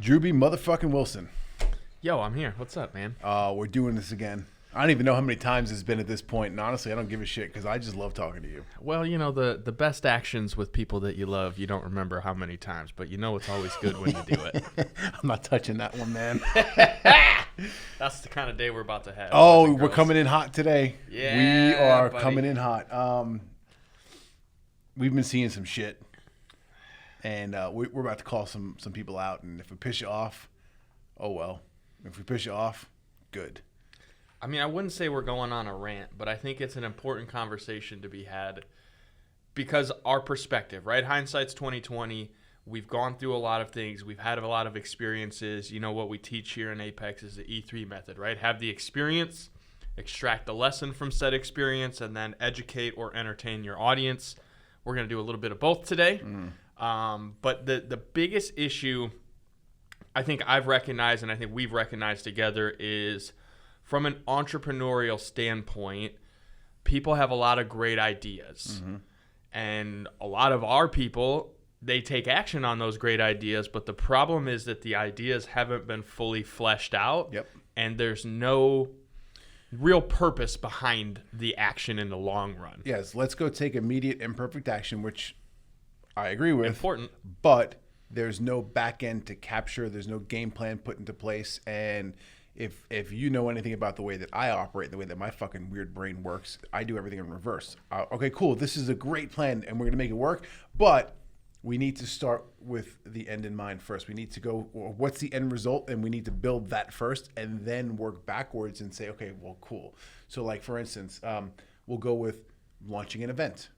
Drewbie motherfucking Wilson. Yo, I'm here. What's up, man? We're doing this again. I don't even know how many times it's been at this point, and honestly, I don't give a shit because I just love talking to you. Well, you know, the best actions with people that you love, you don't remember how many times, but you know it's always good when you do it. I'm not touching that one, man. That's the kind of day we're about to have. Oh, we're coming in hot today. Yeah, we are buddy. coming in hot. We've been seeing some shit, and we're about to call some people out, and if we piss you off, oh well. If we piss you off, good. I mean, I wouldn't say we're going on a rant, but I think it's an important conversation to be had because our perspective, right? Hindsight's 2020. We've gone through a lot of things. We've had a lot of experiences. You know, what we teach here in Apex is the E3 method, right? Have the experience, extract the lesson from said experience, and then educate or entertain your audience. We're going to do a little bit of both today. But the biggest issue I think I've recognized, and I think we've recognized together, is from an entrepreneurial standpoint, people have a lot of great ideas. And a lot of our people, they take action on those great ideas, but the problem is that the ideas haven't been fully fleshed out. And there's no real purpose behind the action in the long run. Yes, let's go take immediate imperfect action, which I agree with. Important. But there's no back end to capture. There's no game plan put into place. And if you know anything about the way that I operate, the way that my fucking weird brain works, I do everything in reverse. Okay, cool. This is a great plan, and we're going to make it work. But we need to start with the end in mind first. We need to go, what's the end result? And we need to build that first and then work backwards and say, okay, well, cool. So like, for instance, we'll go with launching an event,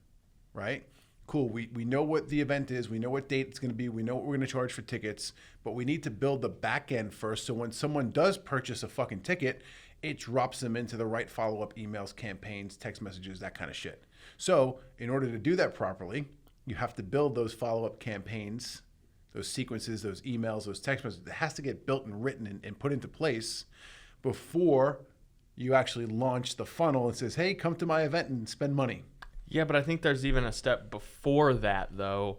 right? Cool. We know what the event is. We know what date it's going to be. We know what we're going to charge for tickets, but we need to build the back end first. So when someone does purchase a fucking ticket, it drops them into the right follow-up emails, campaigns, text messages, that kind of shit. So in order to do that properly, you have to build those follow-up campaigns, those sequences, those emails, those text messages. It has to get built and written and put into place before you actually launch the funnel and says, hey, come to my event and spend money. Yeah, but I think there's even a step before that, though,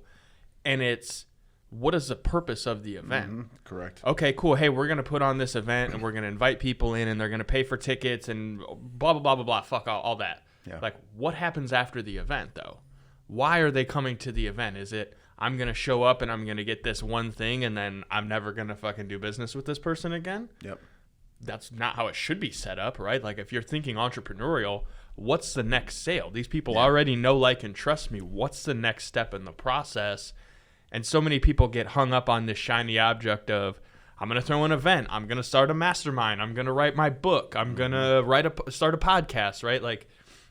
and it's what is the purpose of the event? Correct. Okay, cool. Hey, we're going to put on this event, and we're going to invite people in, and they're going to pay for tickets and blah, blah, blah, blah, blah. Fuck all that. Yeah. Like, what happens after the event, though? Why are they coming to the event? Is it I'm going to show up and I'm going to get this one thing, and then I'm never going to fucking do business with this person again? Yep. That's not how it should be set up, right? Like, if you're thinking entrepreneurial, what's the next sale? These people already know, like, and trust me. What's the next step in the process? And so many people get hung up on this shiny object of, I'm going to throw an event. I'm going to start a mastermind. I'm going to write my book. I'm going to start a podcast, right? Like,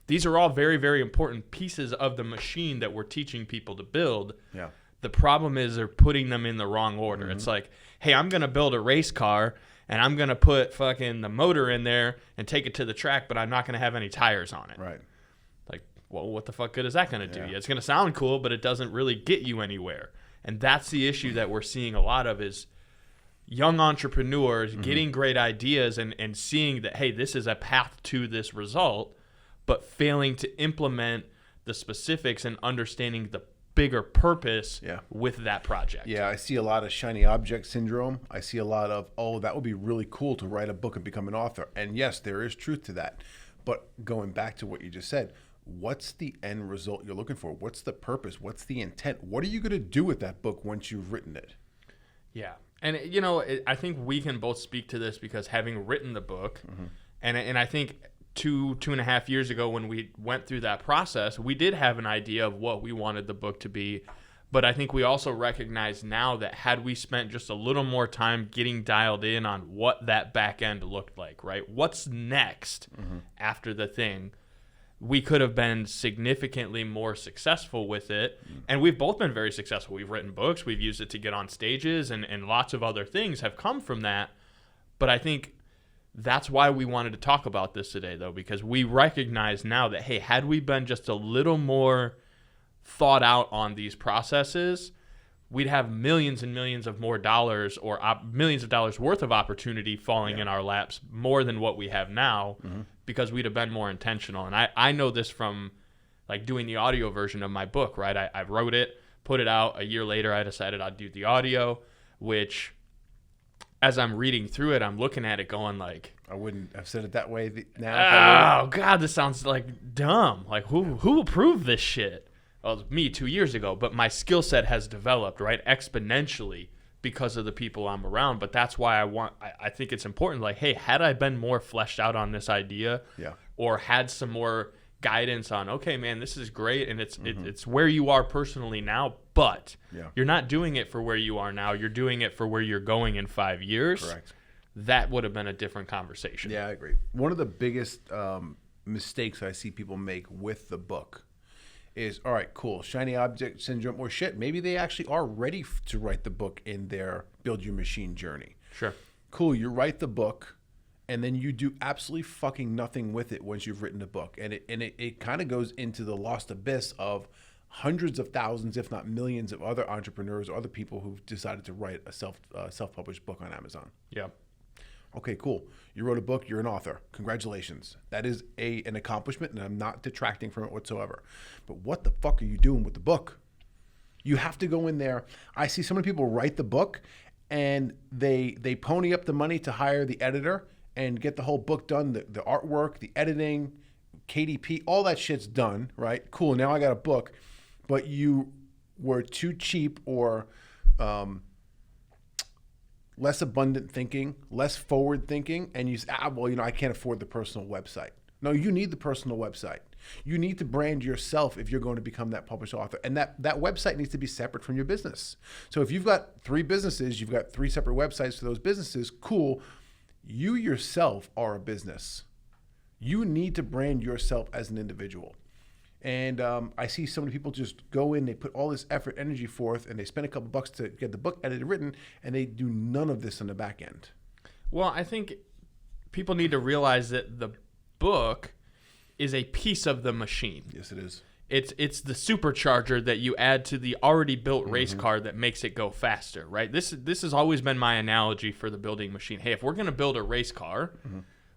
these are all very, very important pieces of the machine that we're teaching people to build. Yeah. The problem is they're putting them in the wrong order. It's like, hey, I'm going to build a race car, and I'm going to put fucking the motor in there and take it to the track, but I'm not going to have any tires on it. Right. Like, well, what the fuck good is that going to do? Yeah. Yeah, it's going to sound cool, but it doesn't really get you anywhere. And that's the issue that we're seeing a lot of is young entrepreneurs getting great ideas and seeing that, hey, this is a path to this result, but failing to implement the specifics and understanding the bigger purpose with that project. Yeah, I see a lot of shiny object syndrome. I see a lot of, oh, that would be really cool to write a book and become an author. And yes, there is truth to that. But going back to what you just said, what's the end result you're looking for? What's the purpose? What's the intent? What are you going to do with that book once you've written it? Yeah. And, you know, I think we can both speak to this because having written the book, and I think 2.5 years ago when we went through that process, we did have an idea of what we wanted the book to be. But I think we also recognize now that had we spent just a little more time getting dialed in on what that back end looked like, right? What's next after the thing? We could have been significantly more successful with it. And we've both been very successful. We've written books. We've used it to get on stages, and lots of other things have come from that. But I think that's why we wanted to talk about this today, though, because we recognize now that, hey, had we been just a little more thought out on these processes, we'd have millions and millions of more dollars or millions of dollars worth of opportunity falling in our laps more than what we have now because we'd have been more intentional. And I know this from like doing the audio version of my book, right? I wrote it, put it out. A year later, I decided I'd do the audio, which as I'm reading through it, I'm looking at it going like, I wouldn't have said it that way now. oh God, this sounds like dumb. Like who approved this shit? Well, it was me 2 years ago, but my skill set has developed, right, exponentially because of the people I'm around. But that's why I think it's important. Like, hey, had I been more fleshed out on this idea, or had some more guidance on, okay, man, this is great, and it's where you are personally now, but you're not doing it for where you are now. You're doing it for where you're going in 5 years. Correct. That would have been a different conversation. Yeah, I agree. One of the biggest mistakes I see people make with the book is, all right, cool, shiny object syndrome, or shit, maybe they actually are ready to write the book in their build your machine journey. Sure. Cool, you write the book, and then you do absolutely fucking nothing with it once you've written the book. And it kind of goes into the lost abyss of hundreds of thousands, if not millions, of other entrepreneurs or other people who've decided to write a self-published book on Amazon. Yeah. Okay, cool. You wrote a book. You're an author. Congratulations. That is an accomplishment, and I'm not detracting from it whatsoever. But what the fuck are you doing with the book? You have to go in there. I see so many people write the book, and they pony up the money to hire the editor and get the whole book done, the artwork, the editing, KDP, all that shit's done, right? Cool, now I got a book. But you were too cheap or less abundant thinking, less forward thinking, and you say, I can't afford the personal website. No, you need the personal website. You need to brand yourself if you're going to become that published author. And that website needs to be separate from your business. So if you've got 3 businesses, you've got 3 separate websites for those businesses, cool. You yourself are a business. You need to brand yourself as an individual. And I see so many people just go in, they put all this effort, energy forth, and they spend a couple bucks to get the book edited, written, and they do none of this on the back end. Well, I think people need to realize that the book is a piece of the machine. Yes, it is. It's the supercharger that you add to the already built race car that makes it go faster, right? This has always been my analogy for the building machine. Hey, if we're going to build a race car,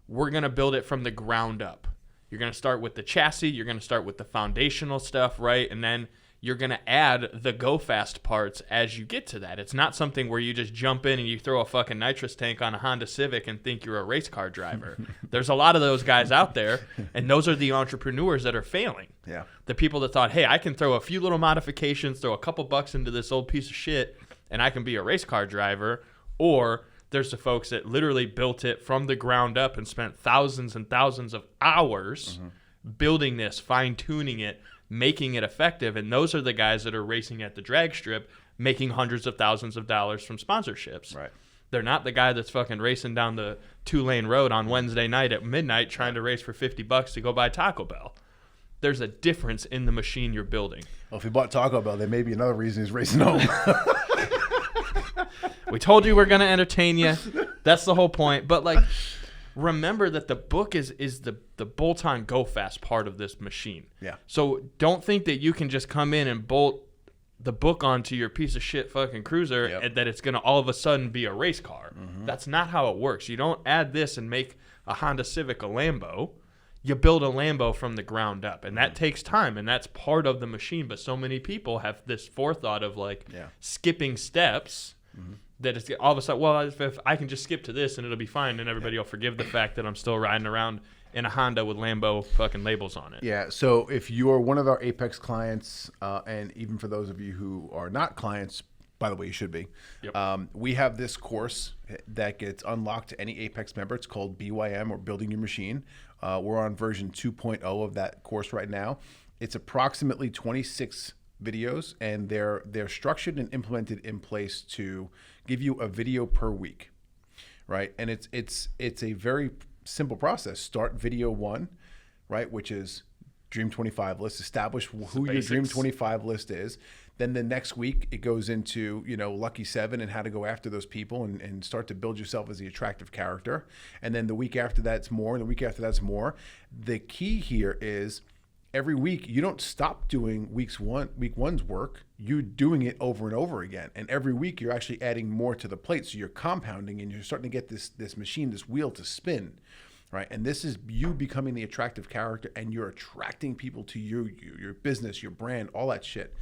we're going to build it from the ground up. You're going to start with the chassis. You're going to start with the foundational stuff, right? And then you're going to add the go fast parts as you get to that. It's not something where you just jump in and you throw a fucking nitrous tank on a Honda Civic and think you're a race car driver. There's a lot of those guys out there, and those are the entrepreneurs that are failing. Yeah. The people that thought, hey, I can throw a few little modifications, throw a couple bucks into this old piece of shit, and I can be a race car driver. Or there's the folks that literally built it from the ground up and spent thousands and thousands of hours building this, fine-tuning it, making it effective. And those are the guys that are racing at the drag strip, making hundreds of thousands of dollars from sponsorships. Right. They're not the guy that's fucking racing down the 2-lane road on Wednesday night at midnight trying to race for $50 to go buy Taco Bell. There's a difference in the machine you're building. Well, if he bought Taco Bell, there may be another reason he's racing home. We told you we're going to entertain you. That's the whole point. But, like, remember that the book is the bolt-on go-fast part of this machine. Yeah. So don't think that you can just come in and bolt the book onto your piece of shit fucking cruiser and that it's going to all of a sudden be a race car. That's not how it works. You don't add this and make a Honda Civic a Lambo. You build a Lambo from the ground up, and that takes time, and that's part of the machine. But so many people have this forethought of, like, skipping steps that it's all of a sudden, well, if I can just skip to this and it'll be fine, and everybody will forgive the fact that I'm still riding around in a Honda with Lambo fucking labels on it. Yeah, so if you're one of our Apex clients, and even for those of you who are not clients, by the way, you should be, we have this course that gets unlocked to any Apex member. It's called BYM, or Building Your Machine. We're on version 2.0 of that course right now. It's approximately 26 videos, and they're structured and implemented in place to give you a video per week, right? And it's a very simple process. Start video 1, right, which is Dream 25 list. Establish who your Dream 25 list is. Then the next week it goes into, Lucky 7 and how to go after those people and start to build yourself as the attractive character. And then the week after that's more, and the week after that's more. The key here is every week you don't stop doing week one's work. You're doing it over and over again. And every week you're actually adding more to the plate. So you're compounding and you're starting to get this machine, this wheel to spin. Right. And this is you becoming the attractive character, and you're attracting people to your business, your brand, all that shit.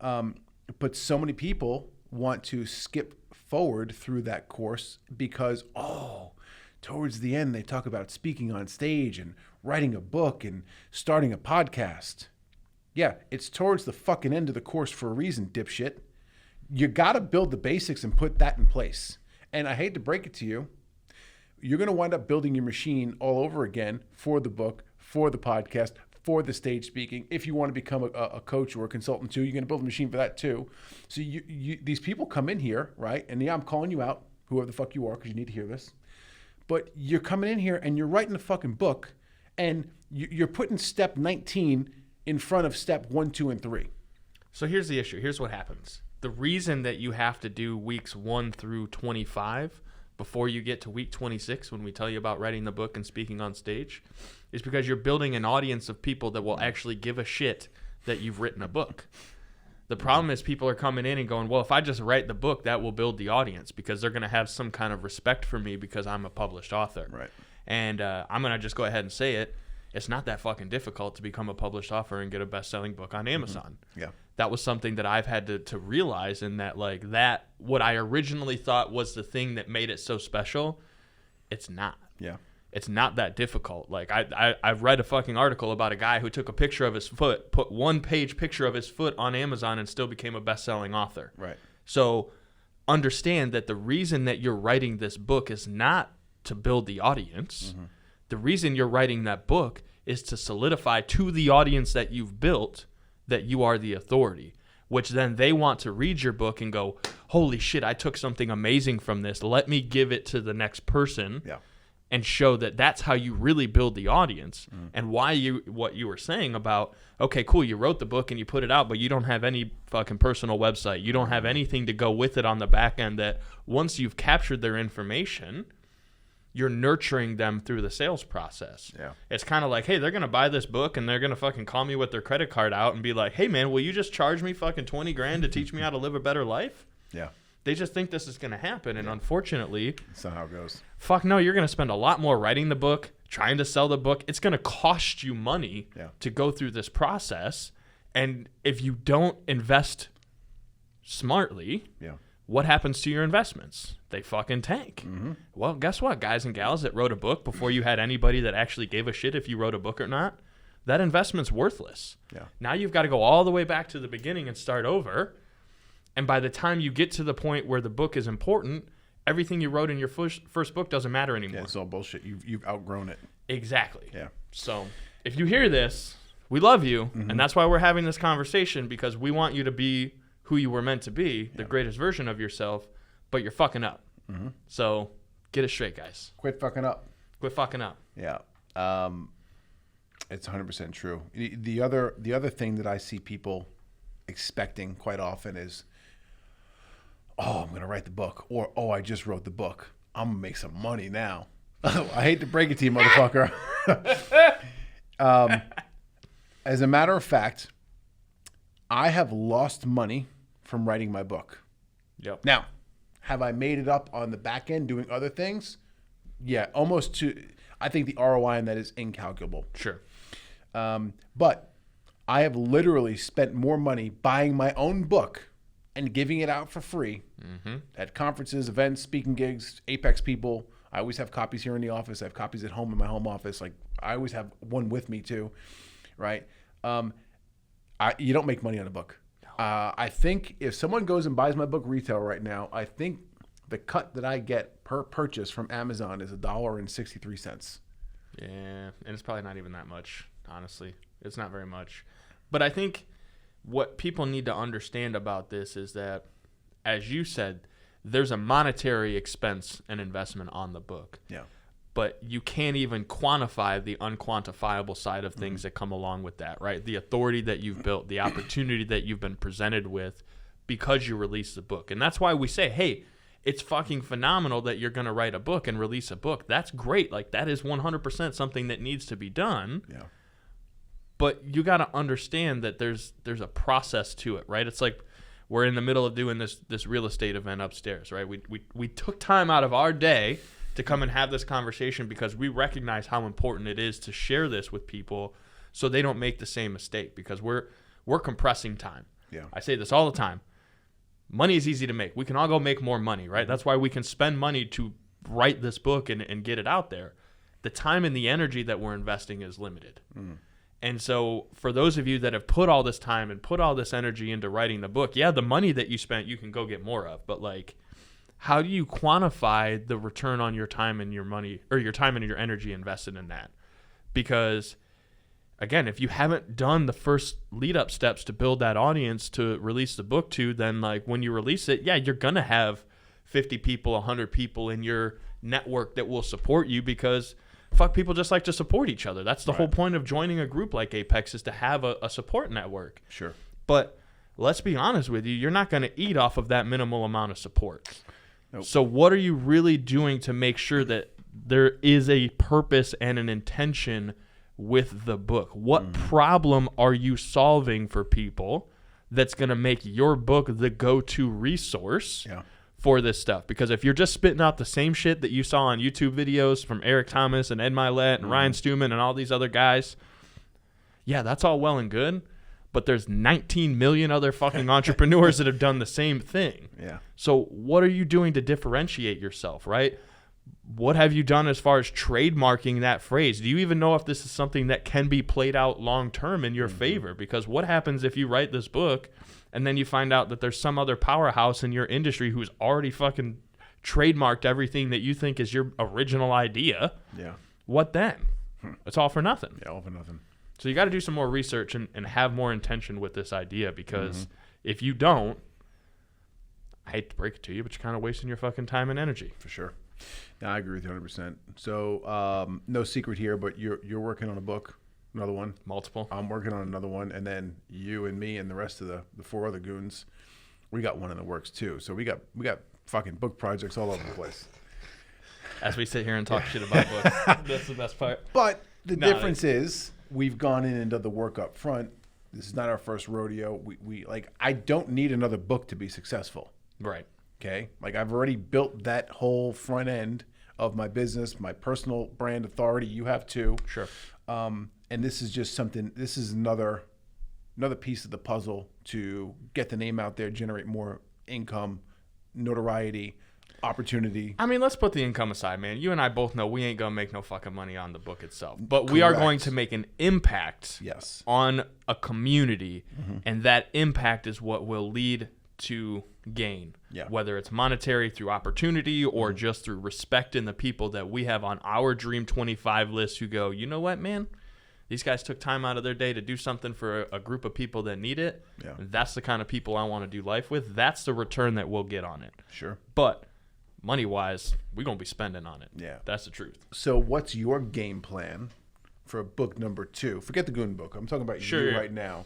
But so many people want to skip forward through that course because, towards the end, they talk about speaking on stage and writing a book and starting a podcast. Yeah, it's towards the fucking end of the course for a reason, dipshit. You got to build the basics and put that in place. And I hate to break it to you, you're going to wind up building your machine all over again for the book, for the podcast, for the stage speaking. If you want to become a coach or a consultant too, you're going to build a machine for that too. So these people come in here, right? And yeah, I'm calling you out, whoever the fuck you are, because you need to hear this. But you're coming in here and you're writing a fucking book and you're putting step 19 in front of step 1, 2, and 3. So here's the issue. Here's what happens. The reason that you have to do weeks 1 through 25 before you get to week 26 when we tell you about writing the book and speaking on stage is because you're building an audience of people that will actually give a shit that you've written a book. The problem is people are coming in and going, well, if I just write the book, that will build the audience because they're going to have some kind of respect for me because I'm a published author. Right. And I'm going to just go ahead and say it. It's not that fucking difficult to become a published author and get a best-selling book on Amazon. Mm-hmm. Yeah. That was something that I've had to realize, in that, like, that what I originally thought was the thing that made it so special, it's not. Yeah. It's not that difficult. Like, I've read a fucking article about a guy who took a picture of his foot, put one-page picture of his foot on Amazon, and still became a best-selling author. Right. So understand that the reason that you're writing this book is not to build the audience. Mm-hmm. The reason you're writing that book is to solidify to the audience that you've built that you are the authority, which then they want to read your book and go, holy shit, I took something amazing from this. Let me give it to the next person. Yeah. And show that that's how you really build the audience. Mm. And what you were saying about, okay, cool, you wrote the book and you put it out, but you don't have any fucking personal website. You don't have anything to go with it on the back end that once you've captured their information, you're nurturing them through the sales process. Yeah. It's kind of like, hey, they're going to buy this book and they're going to fucking call me with their credit card out and be like, hey, man, will you just charge me fucking $20,000 to teach me how to live a better life? Yeah. They just think this is going to happen, and unfortunately, that's not how it goes. Fuck no, you're going to spend a lot more writing the book, trying to sell the book. It's going to cost you money to go through this process, and if you don't invest smartly, what happens to your investments? They fucking tank. Mm-hmm. Well, guess what, guys and gals that wrote a book before you had anybody that actually gave a shit if you wrote a book or not? That investment's worthless. Yeah. Now you've got to go all the way back to the beginning and start over. And by the time you get to the point where the book is important, everything you wrote in your first book doesn't matter anymore. Yeah, it's all bullshit. You've outgrown it. Exactly. Yeah. So if you hear this, we love you, and that's why we're having this conversation, because we want you to be who you were meant to be, the greatest version of yourself, but you're fucking up. Mm-hmm. So get it straight, guys. Quit fucking up. Quit fucking up. Yeah. It's 100% true. The other thing that I see people expecting quite often is, oh, I'm going to write the book, or, oh, I just wrote the book. I'm going to make some money now. I hate to break it to you, motherfucker. As a matter of fact, I have lost money from writing my book. Yep. Now, have I made it up on the back end doing other things? Yeah, almost to, I think the ROI on that is incalculable. Sure. But I have literally spent more money buying my own book and giving it out for free at conferences, events, speaking gigs, Apex people. I always have copies here in the office. I have copies at home in my home office. Like, I always have one with me too, right? You don't make money on a book. I think if someone goes and buys my book retail right now, I think the cut that I get per purchase from Amazon is $1.63. Yeah, and it's probably not even that much, honestly. It's not very much. But I think what people need to understand about this is that, as you said, there's a monetary expense and investment on the book. Yeah. But you can't even quantify the unquantifiable side of things that come along with that, right? The authority that you've built, the opportunity that you've been presented with because you released the book. And that's why we say, hey, it's fucking phenomenal that you're going to write a book and release a book. That's great. Like, that is 100% something that needs to be done. Yeah. But you got to understand that there's a process to it, right? It's like we're in the middle of doing this real estate event upstairs, right? We took time out of our day to come and have this conversation because we recognize how important it is to share this with people so they don't make the same mistake, because we're compressing time. Yeah. I say this all the time. money is easy to make. We can all go make more money, right? That's why we can spend money to write this book and get it out there. The time and the energy that we're investing is limited. And so for those of you that have put all this time and put all this energy into writing the book, yeah, the money that you spent, you can go get more of. But like, how do you quantify the return on your time and your money, or your time and your energy invested in that? Because again, if you haven't done the first lead up steps to build that audience to release the book to, then like when you release it, yeah, you're going to have 50 people, 100 people in your network that will support you, because fuck, people just like to support each other. That's the whole point of joining a group like Apex, is to have a support network. Sure. But let's be honest with you, you're not going to eat off of that minimal amount of support. Nope. So what are you really doing to make sure that there is a purpose and an intention with the book? What problem are you solving for people that's going to make your book the go-to resource for this stuff? Because if you're just spitting out the same shit that you saw on YouTube videos from Eric Thomas and Ed Milet and Ryan Stewman and all these other guys, yeah, that's all well and good, but there's 19 million other fucking entrepreneurs that have done the same thing. Yeah. So what are you doing to differentiate yourself, right? What have you done as far as trademarking that phrase? Do you even know if this is something that can be played out long term in your favor? Because what happens if you write this book and then you find out that there's some other powerhouse in your industry who's already fucking trademarked everything that you think is your original idea? Yeah. What then? It's all for nothing. Yeah, all for nothing. So you got to do some more research and have more intention with this idea, because if you don't, I hate to break it to you, but you're kind of wasting your fucking time and energy. For sure. Yeah, I agree with you 100%. So no secret here, but you're working on a book, another one. Multiple. I'm working on another one, and then you and me and the rest of the 4 other goons, we got one in the works too. So we got fucking book projects all over the place. As we sit here and talk shit about books, that's the best part. But the difference is we've gone in and done the work up front. This is not our first rodeo. We like, I don't need another book to be successful. Right. Okay. Like, I've already built that whole front end of my business, my personal brand authority. You have too. Sure. And this is just something, this is another piece of the puzzle to get the name out there, generate more income, notoriety, opportunity. I mean, let's put the income aside, man. You and I both know we ain't going to make no fucking money on the book itself. But we are going to make an impact on a community, and that impact is what will lead to gain. Yeah. Whether it's monetary through opportunity or just through respect in the people that we have on our Dream 25 list who go, you know what, man? These guys took time out of their day to do something for a group of people that need it. Yeah. That's the kind of people I want to do life with. That's the return that we'll get on it. Sure. But money-wise, we're going to be spending on it. Yeah. That's the truth. So what's your game plan for book number 2? Forget the Goon book. I'm talking about you right now.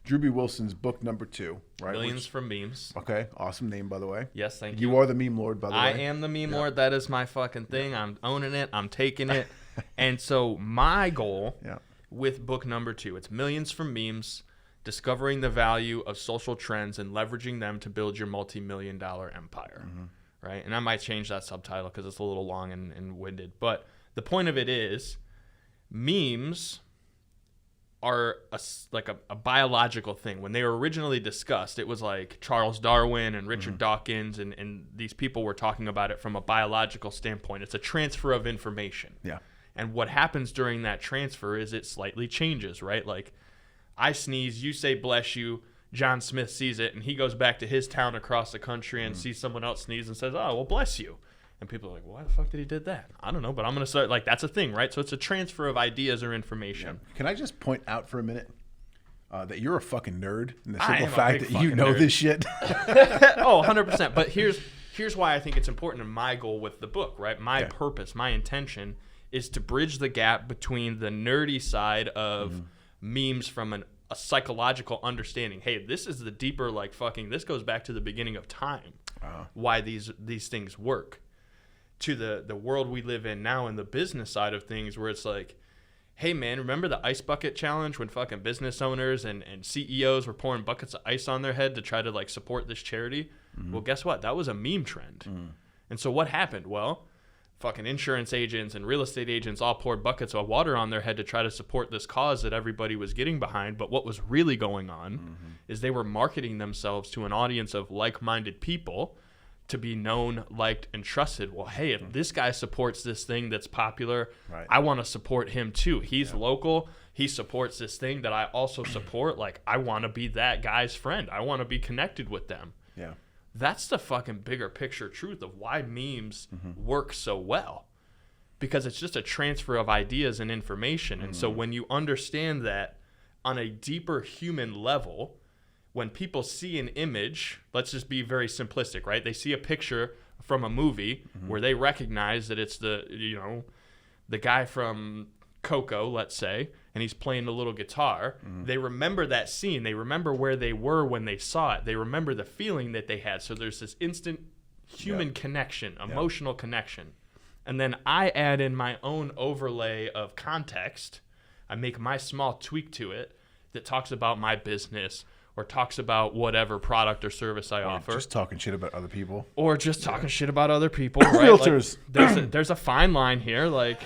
Drewbie Wilson's book number 2, right? Millions from Memes. Okay. Awesome name, by the way. Yes, thank you. You are the meme lord, by the way. I am the meme lord. That is my fucking thing. I'm owning it. I'm taking it. And so my goal with book number 2, it's Millions from Memes, discovering the value of social trends and leveraging them to build your multi-million-dollar empire. Right? And I might change that subtitle because it's a little long and winded. But the point of it is, memes are a biological thing. When they were originally discussed, it was like Charles Darwin and Richard Dawkins, and these people were talking about it from a biological standpoint. It's a transfer of information. Yeah. And what happens during that transfer is it slightly changes, right? Like, I sneeze, you say bless you, John Smith sees it, and he goes back to his town across the country and sees someone else sneeze and says, oh, well, bless you. And people are like, well, why the fuck did he did that? I don't know, but I'm going to start, like, that's a thing, right? So it's a transfer of ideas or information. Yeah. Can I just point out for a minute that you're a fucking nerd in the simple fact that you know this shit? Oh, 100%. But here's why I think it's important, and my goal with the book, right? My purpose, my intention is to bridge the gap between the nerdy side of memes from a psychological understanding. Hey, this is the deeper, like, fucking, this goes back to the beginning of time, why these things work, to the world we live in now and the business side of things, where it's like, hey, man, remember the ice bucket challenge when fucking business owners and CEOs were pouring buckets of ice on their head to try to, like, support this charity? Well, guess what? That was a meme trend. And so what happened? Well, fucking insurance agents and real estate agents all poured buckets of water on their head to try to support this cause that everybody was getting behind. But what was really going on is they were marketing themselves to an audience of like-minded people to be known, liked, and trusted. Well, hey, if this guy supports this thing that's popular, I want to support him too. He's local. He supports this thing that I also support. Like, I want to be that guy's friend. I want to be connected with them. Yeah. That's the fucking bigger picture truth of why memes work so well. Because it's just a transfer of ideas and information. And so when you understand that on a deeper human level, when people see an image, let's just be very simplistic, right? They see a picture from a movie where they recognize that it's the guy from Coco, let's say, and he's playing a little guitar. They remember that scene. They remember where they were when they saw it. They remember the feeling that they had. So there's this instant human connection, emotional connection. And then I add in my own overlay of context. I make my small tweak to it that talks about my business or talks about whatever product or service I offer. Just talking shit about other people. Or just talking shit about other people, right? Realtors. Like, there's a fine line here. Like,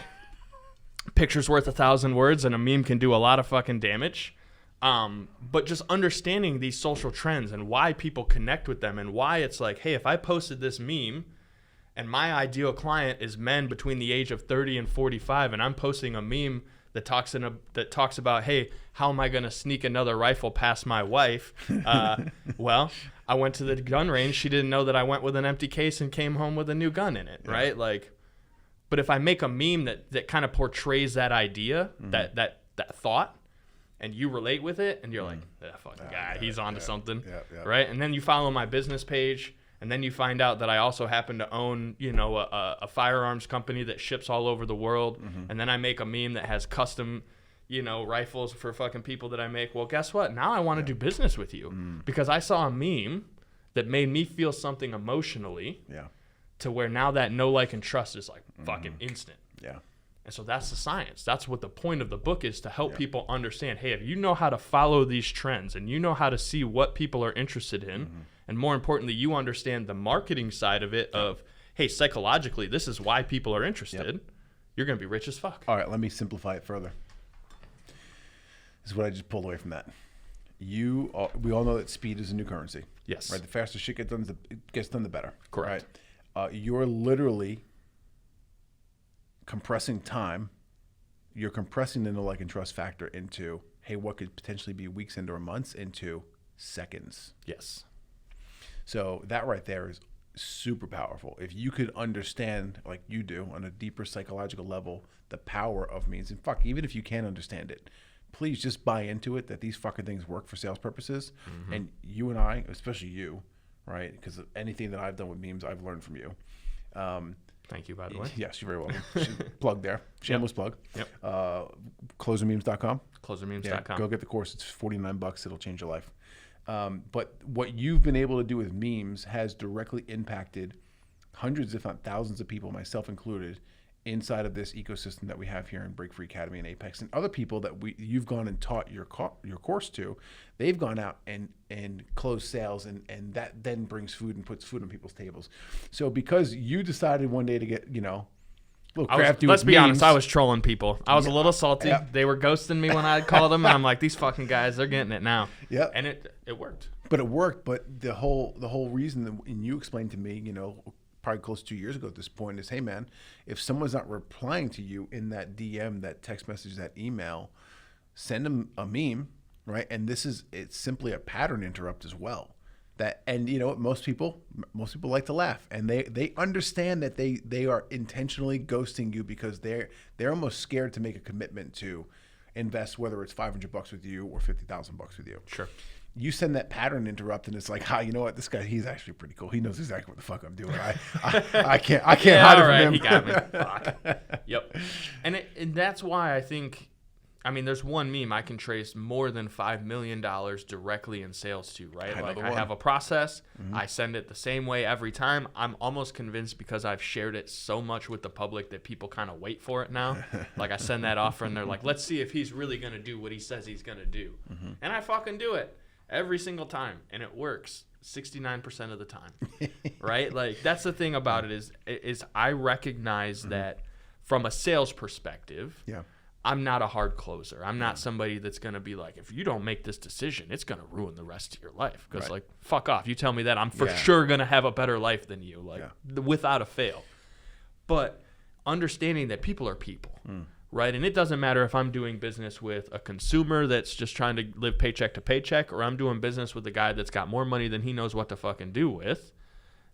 picture's worth 1,000 words, and a meme can do a lot of fucking damage. But just understanding these social trends and why people connect with them and why it's like, hey, if I posted this meme and my ideal client is men between the age of 30 and 45, and I'm posting a meme that talks about, hey, how am I going to sneak another rifle past my wife? Well, I went to the gun range. She didn't know that I went with an empty case and came home with a new gun in it, right? Like, but if I make a meme that kind of portrays that idea, that thought, and you relate with it, and you're like, that fucking guy, he's onto something, right? And then you follow my business page, and then you find out that I also happen to own, a firearms company that ships all over the world. And then I make a meme that has custom, rifles for fucking people that I make. Well, guess what? Now I want to do business with you because I saw a meme that made me feel something emotionally to where now that know, like, and trust is like fucking instant. Yeah. And so that's the science. That's what the point of the book is, to help people understand, hey, if you know how to follow these trends and you know how to see what people are interested in, and more importantly, you understand the marketing side of it of, hey, psychologically, this is why people are interested, you're going to be rich as fuck. All right, let me simplify it further. This is what I just pulled away from that. We all know that speed is a new currency. Yes. Right. The faster shit gets done, the better. Correct. Right? You're literally compressing time. You're compressing the know, like, and trust factor into, hey, what could potentially be weeks into or months into seconds. Yes. So that right there is super powerful. If you could understand, like you do, on a deeper psychological level, the power of memes, and fuck, even if you can't understand it, please just buy into it that these fucking things work for sales purposes. And you and I, especially you, right? Because anything that I've done with memes, I've learned from you. Thank you, by the way. Yes, you're very welcome. Plug there. Shameless plug. Yep. Closermemes.com. Closermemes.com. Yeah, go get the course. It's $49. It'll change your life. But what you've been able to do with memes has directly impacted hundreds, if not thousands of people, myself included, inside of this ecosystem that we have here in Break Free Academy and Apex. And other people that you've gone and taught your course to, they've gone out and closed sales, and that then brings food and puts food on people's tables. So because you decided one day to get, a little crafty let's with be memes, honest, I was trolling people. I was a little salty. They were ghosting me when I called them, and I'm like, these fucking guys, they're getting it now. Yeah. And it worked. But it worked. But the whole reason that, and you explained to me, probably close to 2 years ago at this point, is, hey man, if someone's not replying to you in that DM, that text message, that email, send them a meme, right? And it's simply a pattern interrupt as well. And you know what, most people like to laugh, and they understand that they are intentionally ghosting you because they're almost scared to make a commitment to invest, whether it's $500 with you or $50,000 with you. Sure. You send that pattern interrupt, and it's like, you know what? This guy, he's actually pretty cool. He knows exactly what the fuck I'm doing. I can't hide it from him. He got me. Fuck. Yep. And that's why I think, there's one meme I can trace more than $5 million directly in sales to, right? I have a process. I send it the same way every time. I'm almost convinced, because I've shared it so much with the public, that people kind of wait for it now. Like, I send that offer, and they're like, let's see if he's really going to do what he says he's going to do. And I fucking do it every single time, and it works. 69% of the time, right? Like, that's the thing about it is I recognize that from a sales perspective, I'm not a hard closer. I'm not somebody that's going to be like, if you don't make this decision, it's going to ruin the rest of your life. Because, like, fuck off. You tell me that, I'm for sure going to have a better life than you, like, without a fail. But understanding that people are people, right? And it doesn't matter if I'm doing business with a consumer that's just trying to live paycheck to paycheck, or I'm doing business with a guy that's got more money than he knows what to fucking do with.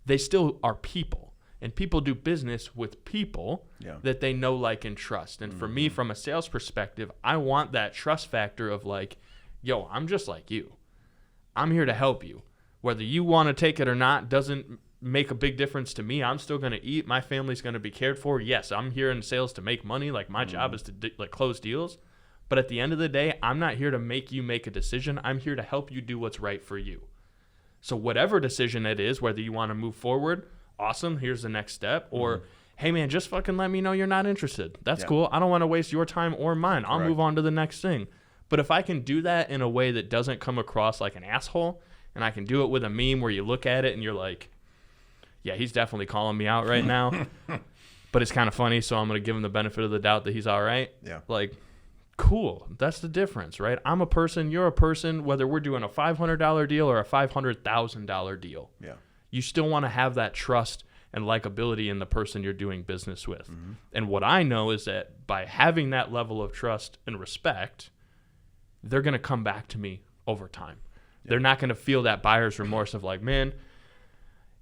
They still are people. And people do business with people that they know, like, and trust. And for me, from a sales perspective, I want that trust factor of like, yo, I'm just like you. I'm here to help you. Whether you want to take it or not doesn't make a big difference to me. I'm still going to eat. My family's going to be cared for. Yes, I'm here in sales to make money. Like, my job is to like close deals. But at the end of the day, I'm not here to make you make a decision. I'm here to help you do what's right for you. So whatever decision it is, whether you want to move forward, awesome, here's the next step. Or, hey, man, just fucking let me know you're not interested. That's cool. I don't want to waste your time or mine. I'll move on to the next thing. But if I can do that in a way that doesn't come across like an asshole, and I can do it with a meme where you look at it and you're like, yeah, he's definitely calling me out right now, but it's kind of funny, so I'm going to give him the benefit of the doubt that he's all right. Yeah. Like, cool. That's the difference, right? I'm a person, you're a person, whether we're doing a $500 deal or a $500,000 deal. Yeah. You still want to have that trust and likability in the person you're doing business with. And what I know is that by having that level of trust and respect, they're going to come back to me over time. They're not going to feel that buyer's remorse of like, man,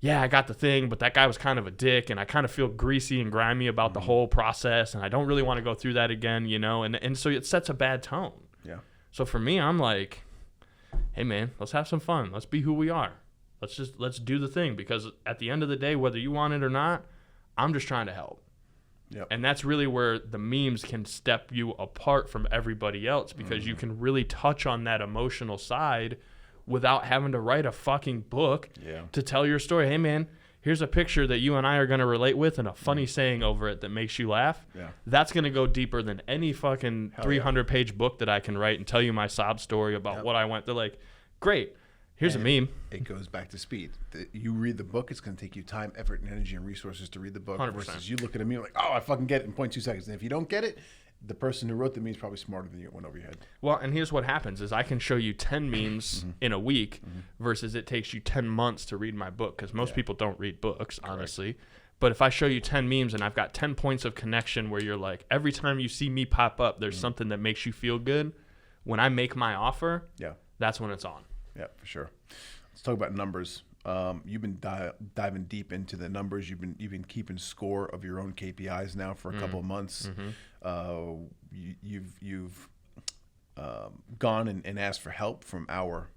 yeah, I got the thing, but that guy was kind of a dick, and I kind of feel greasy and grimy about the whole process, and I don't really want to go through that again, you know? And so it sets a bad tone. Yeah. So for me, I'm like, hey, man, let's have some fun. Let's be who we are. Let's do the thing, because at the end of the day, whether you want it or not, I'm just trying to help. Yep. And that's really where the memes can step you apart from everybody else, because you can really touch on that emotional side without having to write a fucking book to tell your story. Hey, man, here's a picture that you and I are going to relate with and a funny saying over it that makes you laugh. Yeah. That's going to go deeper than any fucking 300-page book that I can write and tell you my sob story about what I went through. Like, great. Here's a meme. It goes back to speed. You read the book, it's going to take you time, effort, and energy and resources to read the book 100%. Versus you look at a meme like, oh, I fucking get it in 0.2 seconds. And if you don't get it, the person who wrote the meme is probably smarter than you. It went over your head. Well, and here's what happens is I can show you 10 memes in a week versus it takes you 10 months to read my book, because most people don't read books, honestly. But if I show you 10 memes and I've got 10 points of connection where you're like, every time you see me pop up, there's something that makes you feel good. When I make my offer, that's when it's on. Yeah, for sure. Let's talk about numbers. You've been diving deep into the numbers. You've been keeping score of your own KPIs now for a couple of months. You've gone and asked for help from our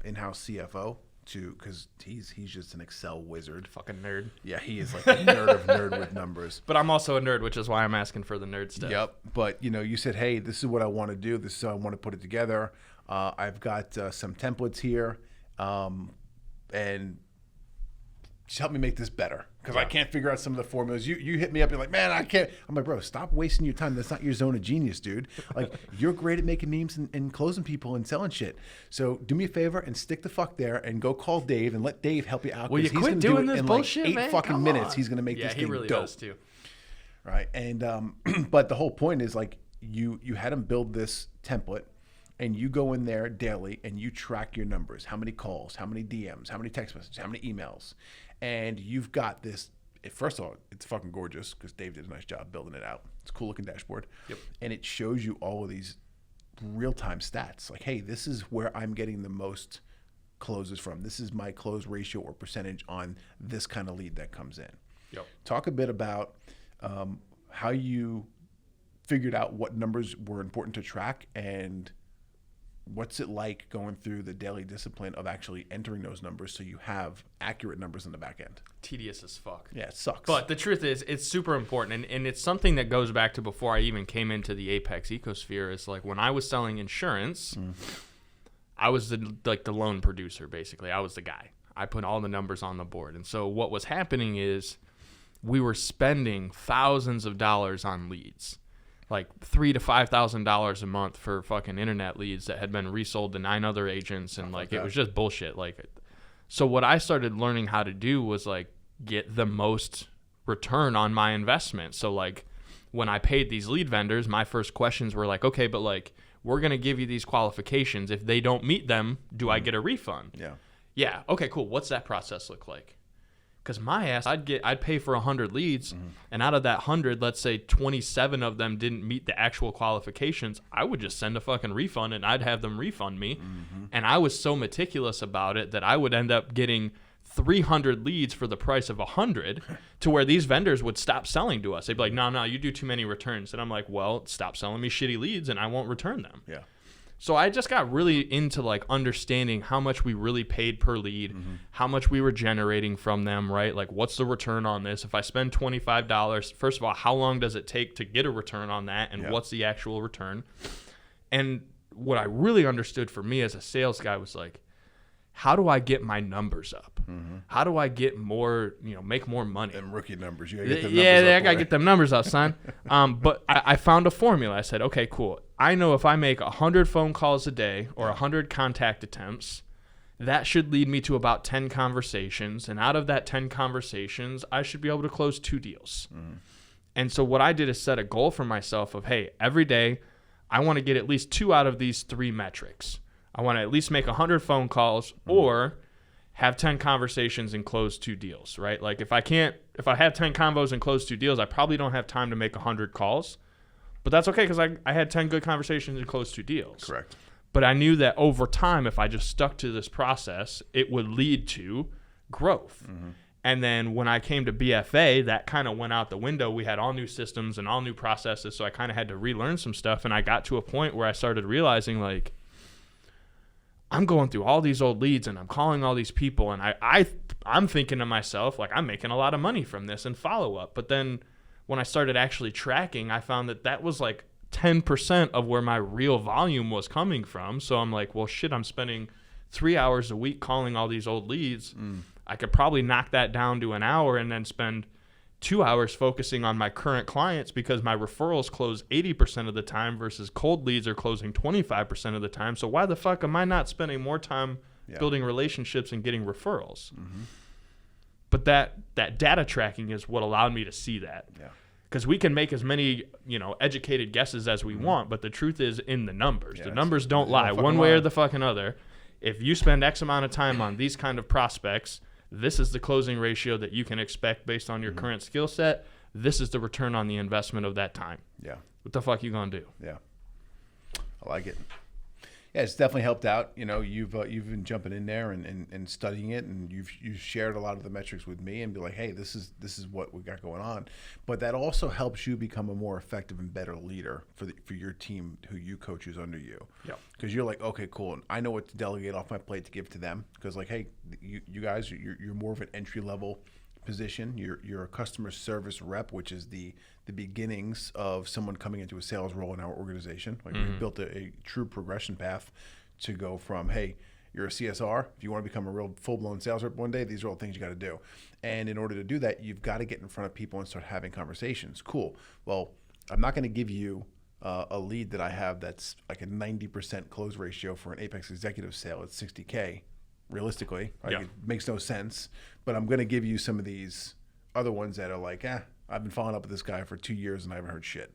in-house CFO because he's just an Excel wizard. Fucking nerd. Yeah, he is like a nerd with numbers. But I'm also a nerd, which is why I'm asking for the nerd stuff. Yep. But you said, hey, this is what I want to do. This is how I want to put it together. I've got some templates here. And just help me make this better, because I can't figure out some of the formulas. You hit me up, you're like, man, I can't. I'm like, bro, stop wasting your time. That's not your zone of genius, dude. Like, you're great at making memes and closing people and selling shit. So do me a favor and stick the fuck there and go call Dave and let Dave help you out. Will you quit doing this bullshit, in like 8 man? fucking minutes, he's gonna make this thing dope. Yeah, he really does too. Right, and but the whole point is like you had him build this template. And you go in there daily and you track your numbers. How many calls, how many DMs, how many text messages, how many emails. And you've got this, first of all, it's fucking gorgeous because Dave did a nice job building it out. It's a cool looking dashboard. Yep. And it shows you all of these real-time stats. Like, hey, this is where I'm getting the most closes from. This is my close ratio or percentage on this kind of lead that comes in. Yep. Talk a bit about how you figured out what numbers were important to track, and what's it like going through the daily discipline of actually entering those numbers so you have accurate numbers in the back end? Tedious as fuck. Yeah, it sucks. But the truth is, it's super important. And it's something that goes back to before I even came into the Apex ecosphere. Is like when I was selling insurance, I was the loan producer, basically. I was the guy. I put all the numbers on the board. And so what was happening is we were spending thousands of dollars on leads. Like $3,000 to $5,000 a month for fucking internet leads that had been resold to 9 other agents, and like it was just bullshit. Like So what I started learning how to do was like get the most return on my investment. So like when I paid these lead vendors, my first questions were like, okay, but like we're going to give you these qualifications. If they don't meet them, do I get a refund? Yeah. Yeah. Okay, cool. What's that process look like? Because my ass, I'd pay for 100 leads, and out of that 100, let's say 27 of them didn't meet the actual qualifications. I would just send a fucking refund, and I'd have them refund me. And I was so meticulous about it that I would end up getting 300 leads for the price of 100, to where these vendors would stop selling to us. They'd be like, no, you do too many returns. And I'm like, well, stop selling me shitty leads, and I won't return them. Yeah. So I just got really into like understanding how much we really paid per lead, how much we were generating from them, right? Like what's the return on this? If I spend $25, first of all, how long does it take to get a return on that? And what's the actual return? And what I really understood for me as a sales guy was like, how do I get my numbers up? How do I get more, make more money? Them rookie numbers. You gotta get them Yeah, numbers up, I got to boy. get them numbers up, son. But I found a formula. I said, okay, cool. I know if I make 100 phone calls a day or 100 contact attempts, that should lead me to about 10 conversations. And out of that 10 conversations, I should be able to close 2 deals. And so what I did is set a goal for myself of, hey, every day I want to get at least 2 out of these 3 metrics. I want to at least make 100 phone calls or have 10 conversations and close 2 deals, right? Like if I have 10 convos and close 2 deals, I probably don't have time to make 100 calls. But that's okay because I had 10 good conversations and closed 2 deals. Correct. But I knew that over time, if I just stuck to this process, it would lead to growth. And then when I came to BFA, that kind of went out the window. We had all new systems and all new processes, so I kind of had to relearn some stuff. And I got to a point where I started realizing, like, I'm going through all these old leads and I'm calling all these people, and I'm thinking to myself, like, I'm making a lot of money from this and follow-up. But then when I started actually tracking, I found that was like 10% of where my real volume was coming from. So I'm like, well, shit, I'm spending 3 hours a week calling all these old leads. I could probably knock that down to an hour and then spend 2 hours focusing on my current clients, because my referrals close 80% of the time versus cold leads are closing 25% of the time. So why the fuck am I not spending more time building relationships and getting referrals? But that data tracking is what allowed me to see that. Because we can make as many, educated guesses as we want, but the truth is in the numbers. The numbers don't lie one way or the fucking other. If you spend X amount of time on these kind of prospects, this is the closing ratio that you can expect based on your current skill set. This is the return on the investment of that time. Yeah. What the fuck you gonna do? Yeah. I like it. Yeah, it's definitely helped out. You've been jumping in there and studying it, and you've shared a lot of the metrics with me and be like, hey, this is what we got going on. But that also helps you become a more effective and better leader for your team who you coach who's under you. Yeah. Because you're like, okay, cool. I know what to delegate off my plate to give to them. Because like, hey, you guys, you're more of an entry level position. You're a customer service rep, which is the beginnings of someone coming into a sales role in our organization. Like we've built a true progression path to go from, hey, you're a CSR. If you want to become a real full-blown sales rep one day, these are all things you got to do. And in order to do that, you've got to get in front of people and start having conversations. Cool. Well, I'm not going to give you a lead that I have that's like a 90% close ratio for an Apex executive sale at $60K. Realistically, it makes no sense. But I'm going to give you some of these other ones that are like, I've been following up with this guy for 2 years and I haven't heard shit.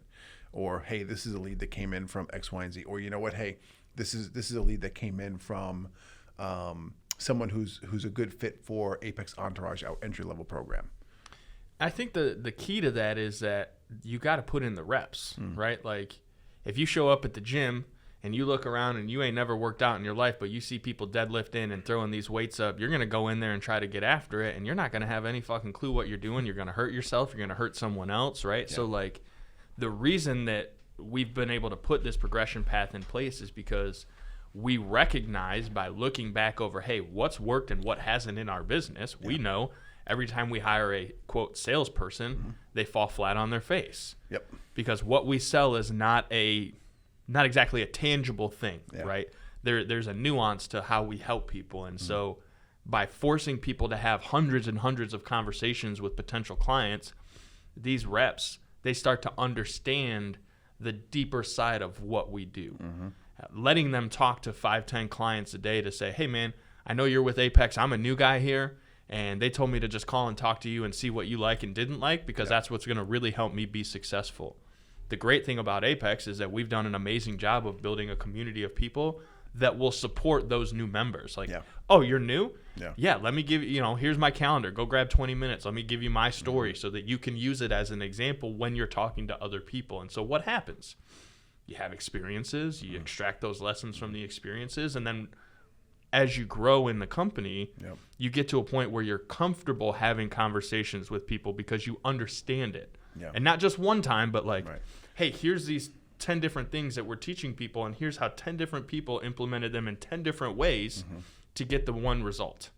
Or, hey, this is a lead that came in from X, Y, and Z. Or, you know what? Hey, this is a lead that came in from someone who's a good fit for Apex Entourage, our entry level program. I think the key to that is that you got to put in the reps, right? Like if you show up at the gym and you look around and you ain't never worked out in your life, but you see people deadlifting and throwing these weights up, you're going to go in there and try to get after it, and you're not going to have any fucking clue what you're doing. You're going to hurt yourself. You're going to hurt someone else, right? Yeah. So, like, the reason that we've been able to put this progression path in place is because we recognize by looking back over, hey, what's worked and what hasn't in our business. Yeah. We know every time we hire a, quote, salesperson, they fall flat on their face. Yep. Because what we sell is not exactly a tangible thing, right? There's a nuance to how we help people. And so by forcing people to have hundreds and hundreds of conversations with potential clients, these reps, they start to understand the deeper side of what we do. Letting them talk to 5-10 clients a day to say, hey, man, I know you're with Apex. I'm a new guy here. And they told me to just call and talk to you and see what you like and didn't like, because that's what's going to really help me be successful. The great thing about Apex is that we've done an amazing job of building a community of people that will support those new members. Like, oh, you're new? Yeah, let me give you, here's my calendar. Go grab 20 minutes. Let me give you my story so that you can use it as an example when you're talking to other people. And so what happens? You have experiences. You extract those lessons from the experiences. And then as you grow in the company, you get to a point where you're comfortable having conversations with people because you understand it. And not just one time, but like, hey, here's these 10 different things that we're teaching people, and here's how 10 different people implemented them in 10 different ways to get the one result.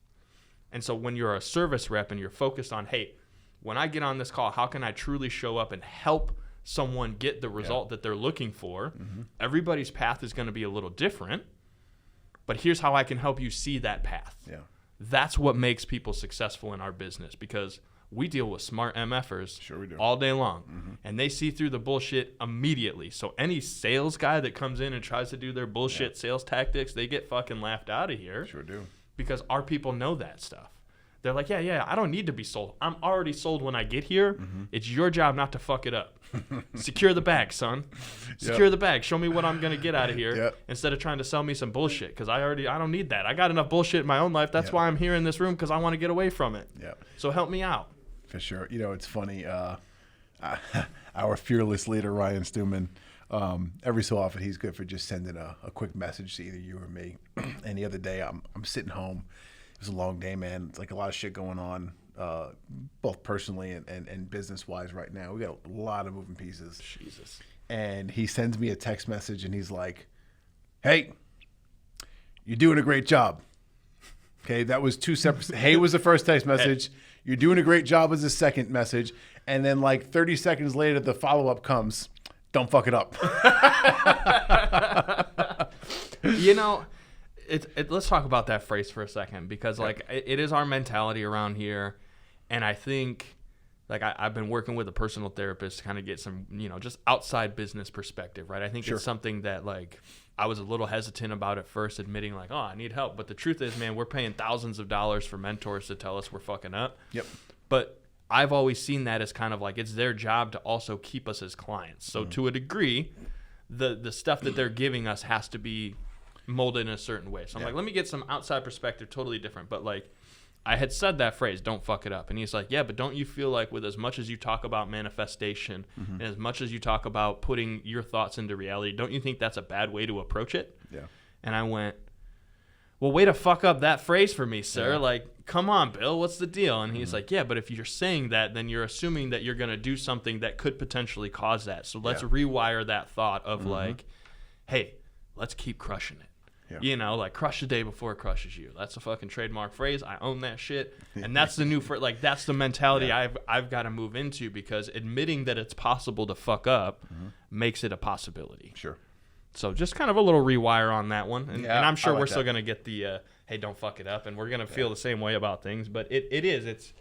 And so when you're a service rep and you're focused on, hey, when I get on this call, how can I truly show up and help someone get the result that they're looking for? Everybody's path is going to be a little different. But here's how I can help you see that path. That's what makes people successful in our business, because we deal with smart MFers all day long. And they see through the bullshit immediately. So any sales guy that comes in and tries to do their bullshit sales tactics, they get fucking laughed out of here. Because our people know that stuff. They're like, yeah, I don't need to be sold. I'm already sold when I get here. It's your job not to fuck it up. Secure the bag, son. Secure the bag. Show me what I'm going to get out of here instead of trying to sell me some bullshit, because I don't need that. I got enough bullshit in my own life. That's why I'm here in this room, because I want to get away from it. So help me out. For sure. It's funny. Our fearless leader, Ryan Stewman, every so often he's good for just sending a quick message to either you or me. And the other day I'm sitting home. It was a long day, man. It's like a lot of shit going on, both personally and business-wise right now. We got a lot of moving pieces. Jesus. And he sends me a text message, and he's like, hey, you're doing a great job. Okay, that was two separate. Hey was the first text message. You're doing a great job was the second message. And then like 30 seconds later, the follow-up comes, don't fuck it up. Let's talk about that phrase for a second, because like it is our mentality around here. And I think like I've been working with a personal therapist to kind of get some, just outside business perspective, right? I think it's something that like I was a little hesitant about at first, admitting like, oh, I need help. But the truth is, man, we're paying thousands of dollars for mentors to tell us we're fucking up. But I've always seen that as kind of like it's their job to also keep us as clients. So to a degree, the stuff that they're giving us has to be molded in a certain way. So I'm like, let me get some outside perspective, totally different. But like I had said that phrase, don't fuck it up. And he's like, yeah, but don't you feel like with as much as you talk about manifestation and as much as you talk about putting your thoughts into reality, don't you think that's a bad way to approach it? And I went, well, way to fuck up that phrase for me, sir. Like, come on, Bill, what's the deal? And he's like, yeah, but if you're saying that, then you're assuming that you're going to do something that could potentially cause that. So let's rewire that thought of like, hey, let's keep crushing it. Like crush the day before it crushes you. That's a fucking trademark phrase. I own that shit. And that's the new, like, that's the mentality I've got to move into, because admitting that it's possible to fuck up makes it a possibility. So just kind of a little rewire on that one. And I'm sure we're still going to get the, hey, don't fuck it up. And we're going to feel the same way about things. But it's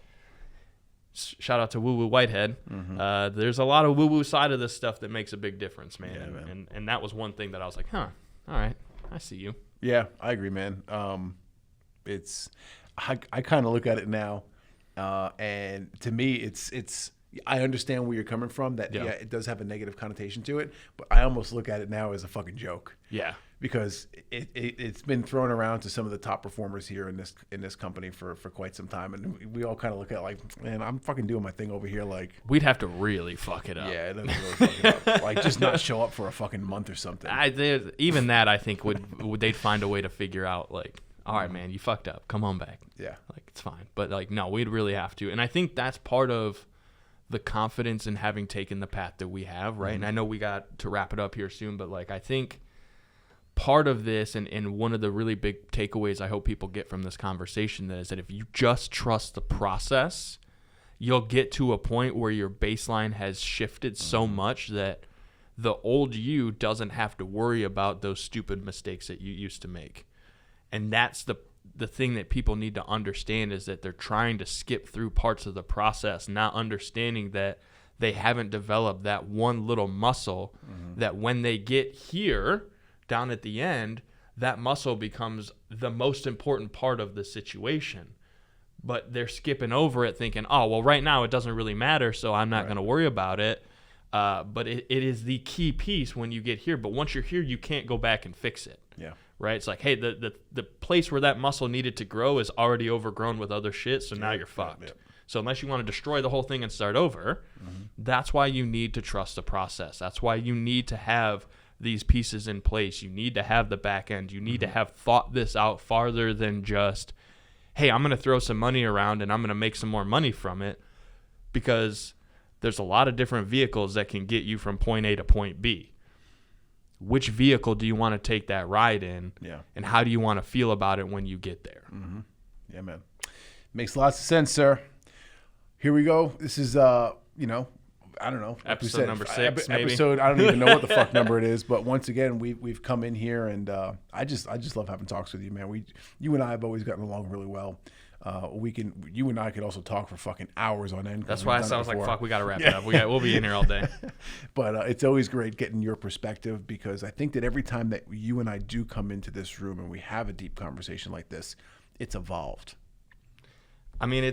shout out to Woo Woo Whitehead. There's a lot of woo woo side of this stuff that makes a big difference, man. And that was one thing that I was like, all right. I see you. Yeah, I agree, man. I kind of look at it now, and to me, it's. I understand where you're coming from. That it does have a negative connotation to it, but I almost look at it now as a fucking joke. Because it's been thrown around to some of the top performers here in this company for quite some time, and we all kind of look at it like, man, I'm fucking doing my thing over here. Like, we'd have to really fuck it up. Yeah, it doesn't really fuck it up. Like, just not show up for a fucking month or something. Even that, I think would they'd find a way to figure out, like, all right, man, you fucked up. Come on back. Like, it's fine. But like, no, we'd really have to. And I think that's part of the confidence in having taken the path that we have, right? And I know we got to wrap it up here soon, but like, I think part of this and one of the really big takeaways I hope people get from this conversation is that if you just trust the process, you'll get to a point where your baseline has shifted so much that the old you doesn't have to worry about those stupid mistakes that you used to make. And that's the thing that people need to understand, is that they're trying to skip through parts of the process, not understanding that they haven't developed that one little muscle that when they get here down at the end, that muscle becomes the most important part of the situation. But they're skipping over it thinking, oh, well, right now it doesn't really matter, so I'm not going to worry about it. But it is the key piece when you get here. But once you're here, you can't go back and fix it. Yeah. Right? It's like, hey, the place where that muscle needed to grow is already overgrown with other shit, so now you're fucked. Yeah. So unless you want to destroy the whole thing and start over, that's why you need to trust the process. That's why you need to have these pieces in place. You need to have the back end. You need to have thought this out farther than just, hey, I'm going to throw some money around and I'm going to make some more money from it, because there's a lot of different vehicles that can get you from point A to point B. Which vehicle do you want to take that ride in? Yeah. And how do you want to feel about it when you get there? Yeah, man. Makes lots of sense, sir. Here we go. This is, I don't know. Like Episode number 6, maybe. Episode, I don't even know what the fuck number it is. But once again, we've come in here, and I just love having talks with you, man. You and I have always gotten along really well. You and I could also talk for fucking hours on end. That's why I was like, fuck, we got to wrap it up. We'll be in here all day. But it's always great getting your perspective, because I think that every time that you and I do come into this room and we have a deep conversation like this, it's evolved. I mean,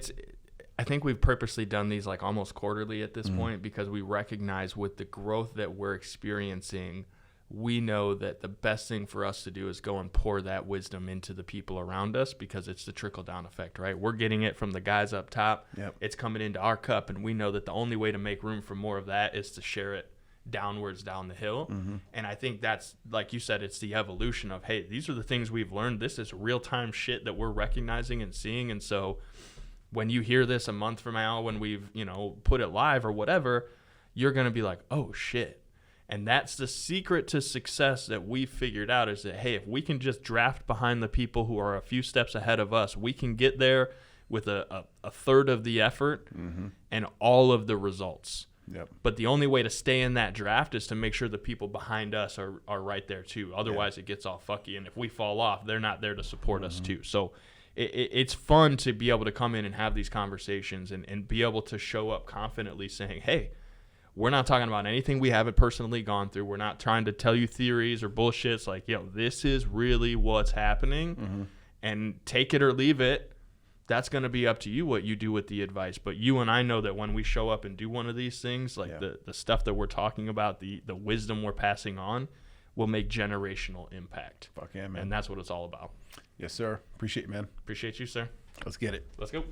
I think we've purposely done these like almost quarterly at this point, because we recognize with the growth that we're experiencing, we know that the best thing for us to do is go and pour that wisdom into the people around us, because it's the trickle-down effect, right? We're getting it from the guys up top. Yep. It's coming into our cup, and we know that the only way to make room for more of that is to share it downwards down the hill. And I think that's, like you said, it's the evolution of, hey, these are the things we've learned. This is real-time shit that we're recognizing and seeing. And so when you hear this a month from now, when we've, put it live or whatever, you're going to be like, oh, shit. And that's the secret to success that we've figured out, is that, hey, if we can just draft behind the people who are a few steps ahead of us, we can get there with a third of the effort and all of the results. Yep. But the only way to stay in that draft is to make sure the people behind us are right there too. Otherwise, it gets all fucky. And if we fall off, they're not there to support us too. So it's fun to be able to come in and have these conversations and be able to show up confidently saying, hey, we're not talking about anything we haven't personally gone through. We're not trying to tell you theories or bullshit. It's like, this is really what's happening. And take it or leave it. That's going to be up to you what you do with the advice. But you and I know that when we show up and do one of these things, like the stuff that we're talking about, the wisdom we're passing on, will make generational impact. Fuck yeah, man. And that's what it's all about. Yes, sir. Appreciate you, man. Appreciate you, sir. Let's get it. Let's go.